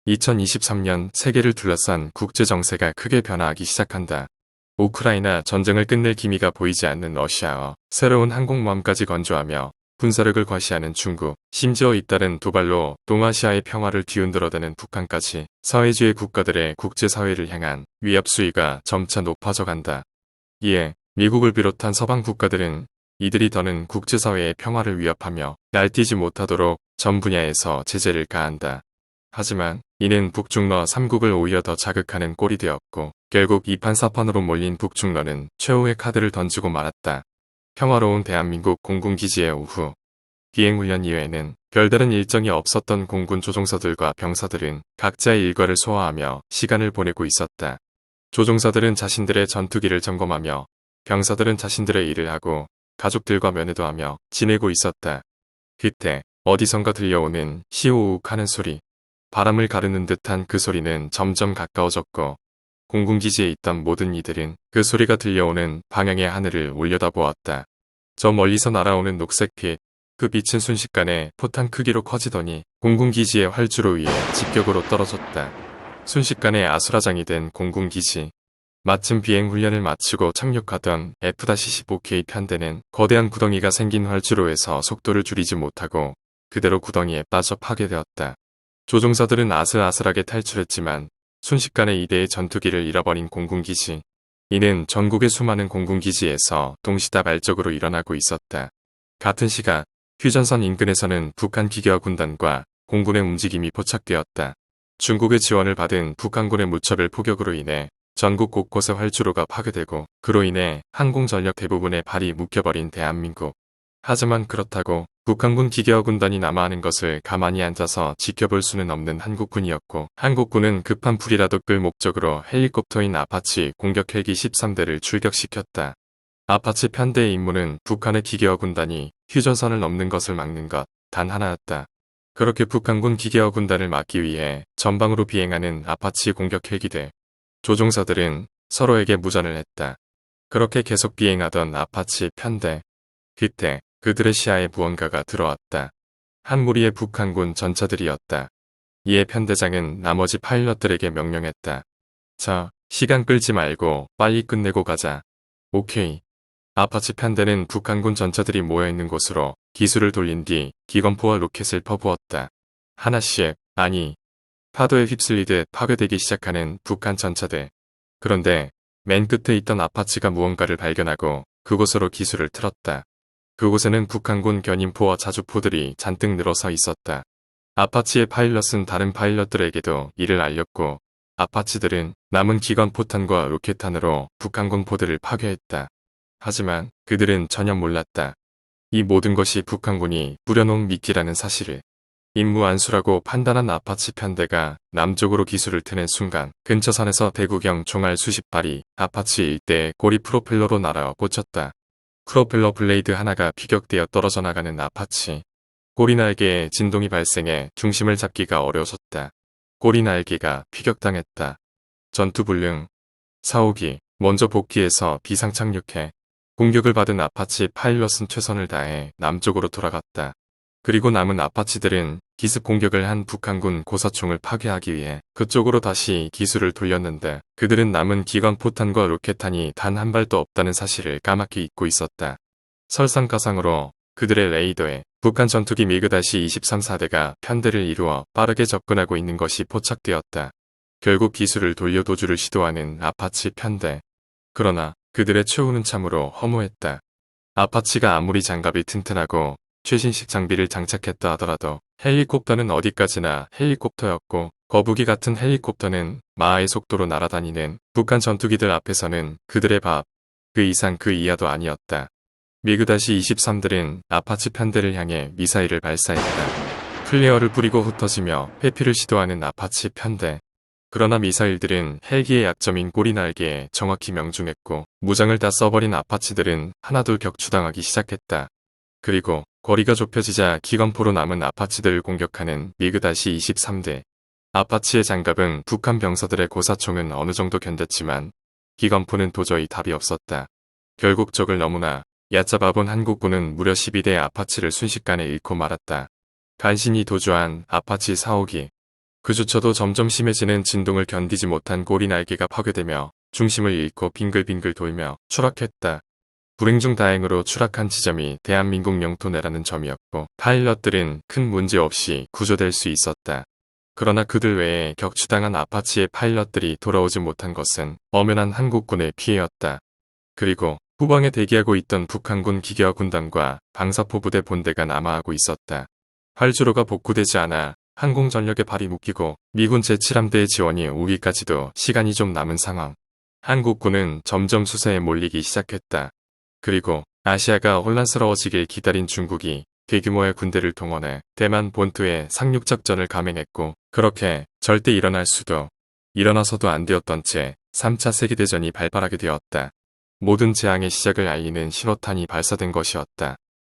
2023년 세계를 둘러싼 국제 정세가 크게 변화하기 시작한다. 우크라이나 전쟁을 끝낼 기미가 보이지 않는 러시아어, 새로운 항공모함까지 건조하며 군사력을 과시하는 중국, 심지어 잇따른 도발로 동아시아의 평화를 뒤흔들어대는 북한까지 사회주의 국가들의 국제사회를 향한 위협 수위가 점차 높아져 간다. 이에 미국을 비롯한 서방 국가들은 이들이 더는 국제사회의 평화를 위협하며 날뛰지 못하도록 전 분야에서 제재를 가한다. 하지만 이는 북중러 3국을 오히려 더 자극하는 꼴이 되었고 결국 이판사판으로 몰린 북중러는 최후의 카드를 던지고 말았다. 평화로운 대한민국 공군기지의 오후 비행훈련 이외에는 별다른 일정이 없었던 공군 조종사들과 병사들은 각자의 일과를 소화하며 시간을 보내고 있었다. 조종사들은 자신들의 전투기를 점검하며 병사들은 자신들의 일을 하고 가족들과 면회도 하며 지내고 있었다. 그때 어디선가 들려오는 시오우욱 하는 소리. 바람을 가르는 듯한 그 소리는 점점 가까워졌고 공군기지에 있던 모든 이들은 그 소리가 들려오는 방향의 하늘을 올려다보았다. 저 멀리서 날아오는 녹색 빛, 그 빛은 순식간에 포탄 크기로 커지더니 공군기지의 활주로 위에 직격으로 떨어졌다. 순식간에 아수라장이 된 공군기지. 마침 비행훈련을 마치고 착륙하던 F-15K 편대는 거대한 구덩이가 생긴 활주로에서 속도를 줄이지 못하고 그대로 구덩이에 빠져 파괴되었다. 조종사들은 아슬아슬하게 탈출했지만 순식간에 2대의 전투기를 잃어버린 공군기지. 이는 전국의 수많은 공군기지에서 동시다발적으로 일어나고 있었다. 같은 시각 휴전선 인근에서는 북한 기계화 군단과 공군의 움직임이 포착되었다. 중국의 지원을 받은 북한군의 무차별 포격으로 인해 전국 곳곳의 활주로가 파괴되고 그로 인해 항공전력 대부분의 발이 묶여버린 대한민국. 하지만 그렇다고 북한군 기계화 군단이 남아하는 것을 가만히 앉아서 지켜볼 수는 없는 한국군이었고 한국군은 급한 불이라도 끌 목적으로 헬리콥터인 아파치 공격 헬기 13대를 출격시켰다. 아파치 편대의 임무는 북한의 기계화 군단이 휴전선을 넘는 것을 막는 것 단 하나였다. 그렇게 북한군 기계화 군단을 막기 위해 전방으로 비행하는 아파치 공격 헬기대. 조종사들은 서로에게 무전을 했다. 그렇게 계속 비행하던 아파치 편대. 그때 그들의 시야에 무언가가 들어왔다. 한 무리의 북한군 전차들이었다. 이에 편대장은 나머지 파일럿들에게 명령했다. 자, 시간 끌지 말고 빨리 끝내고 가자. 오케이. 아파치 편대는 북한군 전차들이 모여있는 곳으로 기술을 돌린 뒤 기관포와 로켓을 퍼부었다. 하나씩, 아니, 파도에 휩쓸리듯 파괴되기 시작하는 북한 전차들. 그런데 맨 끝에 있던 아파치가 무언가를 발견하고 그곳으로 기술을 틀었다. 그곳에는 북한군 견인포와 자주포들이 잔뜩 늘어서 있었다. 아파치의 파일럿은 다른 파일럿들에게도 이를 알렸고 아파치들은 남은 기관 포탄과 로켓탄으로 북한군 포들을 파괴했다. 하지만 그들은 전혀 몰랐다. 이 모든 것이 북한군이 뿌려놓은 미끼라는 사실을. 임무 안수라고 판단한 아파치 편대가 남쪽으로 기술을 트는 순간 근처 산에서 대구경 총알 수십 발이 아파치 일대의 고리 프로펠러로 날아 꽂혔다. 프로펠러 블레이드 하나가 피격되어 떨어져 나가는 아파치. 꼬리 날개에 진동이 발생해 중심을 잡기가 어려워졌다. 꼬리 날개가 피격당했다. 전투불능. 사오기. 먼저 복귀해서 비상 착륙해. 공격을 받은 아파치 파일럿은 최선을 다해 남쪽으로 돌아갔다. 그리고 남은 아파치들은 기습 공격을 한 북한군 고사총을 파괴하기 위해 그쪽으로 다시 기술을 돌렸는데 그들은 남은 기관 포탄과 로켓탄이 단 한 발도 없다는 사실을 까맣게 잊고 있었다. 설상가상으로 그들의 레이더에 북한 전투기 미그-23 사대가 편대를 이루어 빠르게 접근하고 있는 것이 포착되었다. 결국 기술을 돌려 도주를 시도하는 아파치 편대. 그러나 그들의 최후는 참으로 허무했다. 아파치가 아무리 장갑이 튼튼하고 최신식 장비를 장착했다 하더라도 헬리콥터는 어디까지나 헬리콥터였고 거북이 같은 헬리콥터는 마하의 속도로 날아다니는 북한 전투기들 앞에서는 그들의 밥, 그 이상 그 이하도 아니었다. 미그-23들은 아파치 편대를 향해 미사일을 발사했다. 플레어를 뿌리고 흩어지며 회피를 시도하는 아파치 편대. 그러나 미사일들은 헬기의 약점인 꼬리 날개에 정확히 명중했고 무장을 다 써버린 아파치들은 하나둘 격추당하기 시작했다. 그리고 거리가 좁혀지자 기관포로 남은 아파치들을 공격하는 미그-23대. 아파치의 장갑은 북한 병사들의 고사총은 어느 정도 견뎠지만 기관포는 도저히 답이 없었다. 결국 적을 너무나 얕잡아본 한국군은 무려 12대의 아파치를 순식간에 잃고 말았다. 간신히 도주한 아파치 4호기. 그조차도 점점 심해지는 진동을 견디지 못한 꼬리 날개가 파괴되며 중심을 잃고 빙글빙글 돌며 추락했다. 불행 중 다행으로 추락한 지점이 대한민국 영토 내라는 점이었고 파일럿들은 큰 문제 없이 구조될 수 있었다. 그러나 그들 외에 격추당한 아파치의 파일럿들이 돌아오지 못한 것은 엄연한 한국군의 피해였다. 그리고 후방에 대기하고 있던 북한군 기계화 군단과 방사포 부대 본대가 남하하고 있었다. 활주로가 복구되지 않아 항공전력에 발이 묶이고 미군 제7함대의 지원이 오기까지도 시간이 좀 남은 상황. 한국군은 점점 수세에 몰리기 시작했다. 그리고 아시아가 혼란스러워지길 기다린 중국이 대규모의 군대를 동원해 대만 본토에 상륙작전을 감행했고 그렇게 절대 일어나서도 안 되었던 채 3차 세계대전이 발발하게 되었다. 모든 재앙의 시작을 알리는 신호탄이 발사된 것이었다.